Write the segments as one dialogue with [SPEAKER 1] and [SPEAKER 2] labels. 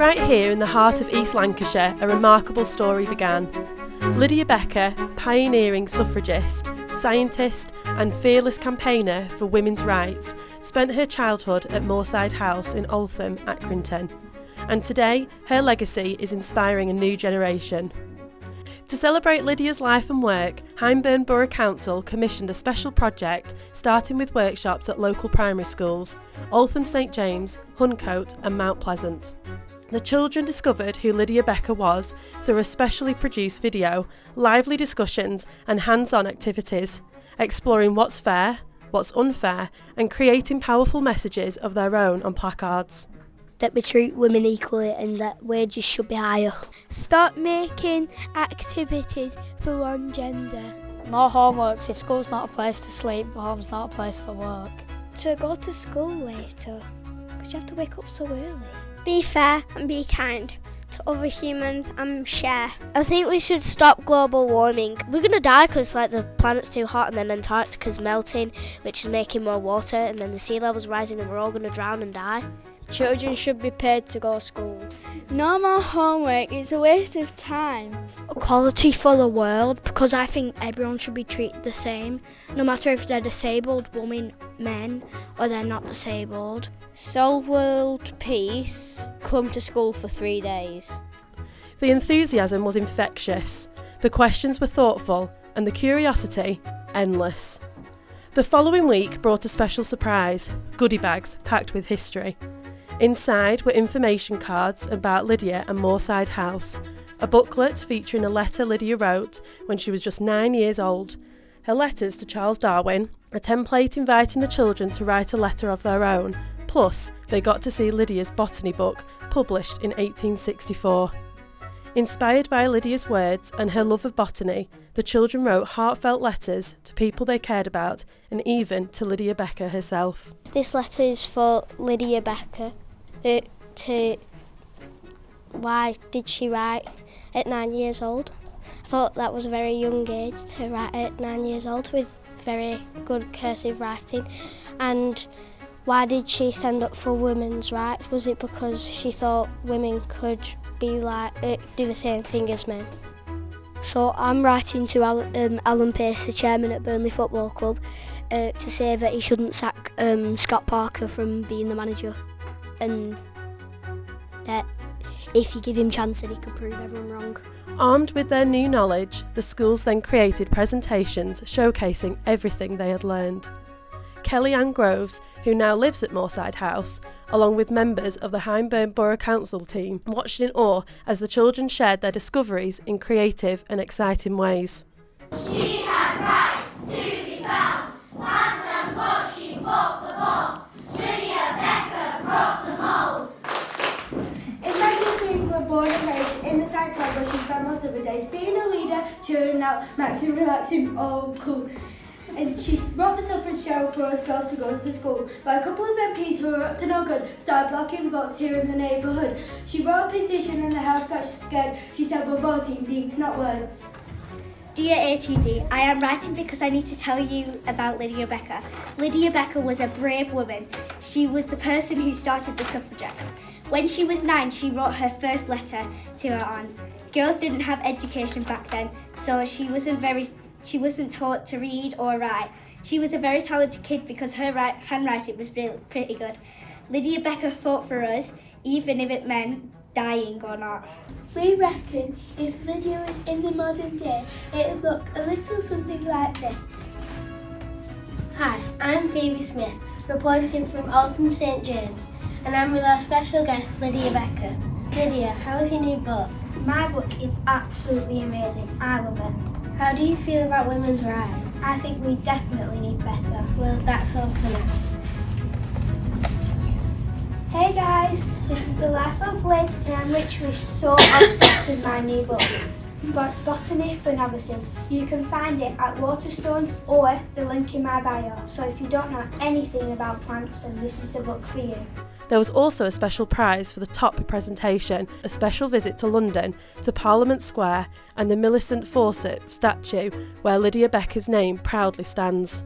[SPEAKER 1] Right here in the heart of East Lancashire, a remarkable story began. Lydia Becker, pioneering suffragist, scientist and fearless campaigner for women's rights, spent her childhood at Moorside House in Altham, Accrington. And today, her legacy is inspiring a new generation. To celebrate Lydia's life and work, Hyndburn Borough Council commissioned a special project starting with workshops at local primary schools, Altham St James, Huncoat and Mount Pleasant. The children discovered who Lydia Becker was through a specially produced video, lively discussions and hands-on activities, exploring what's fair, what's unfair and creating powerful messages of their own on placards.
[SPEAKER 2] That we treat women equally and that wages should be higher.
[SPEAKER 3] Stop making activities for one gender.
[SPEAKER 4] No homeworks. If school's not a place to sleep, home's not a place for work.
[SPEAKER 3] To go to school later, because you have to wake up so early.
[SPEAKER 5] Be fair and be kind to other humans and share.
[SPEAKER 6] I think we should stop global warming. We're going to die because the planet's too hot and then Antarctica's melting, which is making more water, and then the sea level's rising and we're all going to drown and die.
[SPEAKER 4] Children should be paid to go to school.
[SPEAKER 3] No more homework, it's a waste of time.
[SPEAKER 2] Equality for the world, because I think everyone should be treated the same, no matter if they're disabled women, men, or they're not disabled.
[SPEAKER 7] Solve world peace, come to school for 3 days.
[SPEAKER 1] The enthusiasm was infectious, the questions were thoughtful, and the curiosity endless. The following week brought a special surprise, goodie bags packed with history. Inside were information cards about Lydia and Moorside House, a booklet featuring a letter Lydia wrote when she was just 9 years old, her letters to Charles Darwin, a template inviting the children to write a letter of their own, plus they got to see Lydia's botany book, published in 1864. Inspired by Lydia's words and her love of botany, the children wrote heartfelt letters to people they cared about and even to Lydia Becker herself.
[SPEAKER 6] This letter is for Lydia Becker. Why did she write at 9 years old? I thought that was a very young age to write at 9 years old with very good cursive writing. And why did she stand up for women's rights? Was it because she thought women could be do the same thing as men?
[SPEAKER 2] So I'm writing to Alan Pace, the chairman at Burnley Football Club, to say that he shouldn't sack Scott Parker from being the manager, and that if you give him chances he could prove everyone wrong.
[SPEAKER 1] Armed with their new knowledge, the schools then created presentations showcasing everything they had learned. Kelly Ann Groves, who now lives at Moorside House, along with members of the Hyndburn Borough Council team, watched in awe as the children shared their discoveries in creative and exciting ways.
[SPEAKER 8] She had rights to be found, pants and books she fought for both. Lydia Becker broke the mould.
[SPEAKER 3] It's like just being good, born and raised in the science lab where she spent most of her days being a leader, chilling out, maxing, relaxing, all cool. And she wrote the suffrage show for us girls to go to school, but a couple of MPs who were up to no good started blocking votes here in the neighbourhood. She wrote a petition and the House got scared. She said we're voting deeds, not words.
[SPEAKER 9] Dear ATD, I am writing because I need to tell you about Lydia Becker. Lydia Becker was a brave woman. She was the person who started the suffragettes. When she was 9, she wrote her first letter to her aunt. Girls didn't have education back then, so she wasn't taught to read or write. She was a very talented kid because her handwriting was pretty good. Lydia Becker fought for us, even if it meant dying or not.
[SPEAKER 3] We reckon if Lydia was in the modern day, it would look a little something like this.
[SPEAKER 6] Hi, I'm Phoebe Smith, reporting from Altham St James, and I'm with our special guest Lydia Becker. Lydia, how's your new book?
[SPEAKER 3] My book is absolutely amazing. I love it.
[SPEAKER 6] How do you feel about women's rights?
[SPEAKER 3] I think we definitely need better.
[SPEAKER 6] Well, that's all for now.
[SPEAKER 3] Hey guys, this is the life of Liz and I'm literally so obsessed with my new book, Botany for Novices. You can find it at Waterstones or the link in my bio. So if you don't know anything about plants, then this is the book for you.
[SPEAKER 1] There was also a special prize for the top presentation, a special visit to London, to Parliament Square and the Millicent Fawcett statue where Lydia Becker's name proudly stands.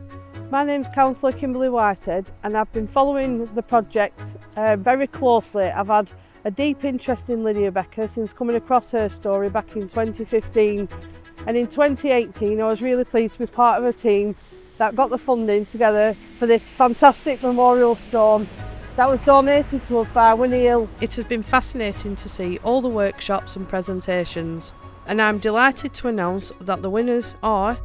[SPEAKER 10] My name's Councillor Kimberly Whitehead and I've been following the project very closely. I've had a deep interest in Lydia Becker since coming across her story back in 2015, and in 2018 I was really pleased to be part of a team that got the funding together for this fantastic memorial stone that was donated to us by Winnie Hill.
[SPEAKER 11] It has been fascinating to see all the workshops and presentations, and I'm delighted to announce that the winners are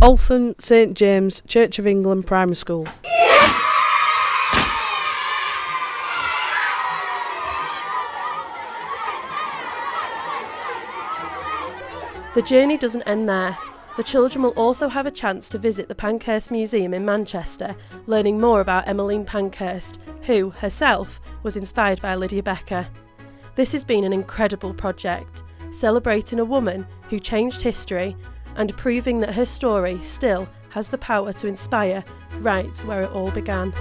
[SPEAKER 11] Altham St James Church of England Primary School.
[SPEAKER 1] The journey doesn't end there. The children will also have a chance to visit the Pankhurst Museum in Manchester, learning more about Emmeline Pankhurst, who, herself, was inspired by Lydia Becker. This has been an incredible project, celebrating a woman who changed history and proving that her story still has the power to inspire right where it all began.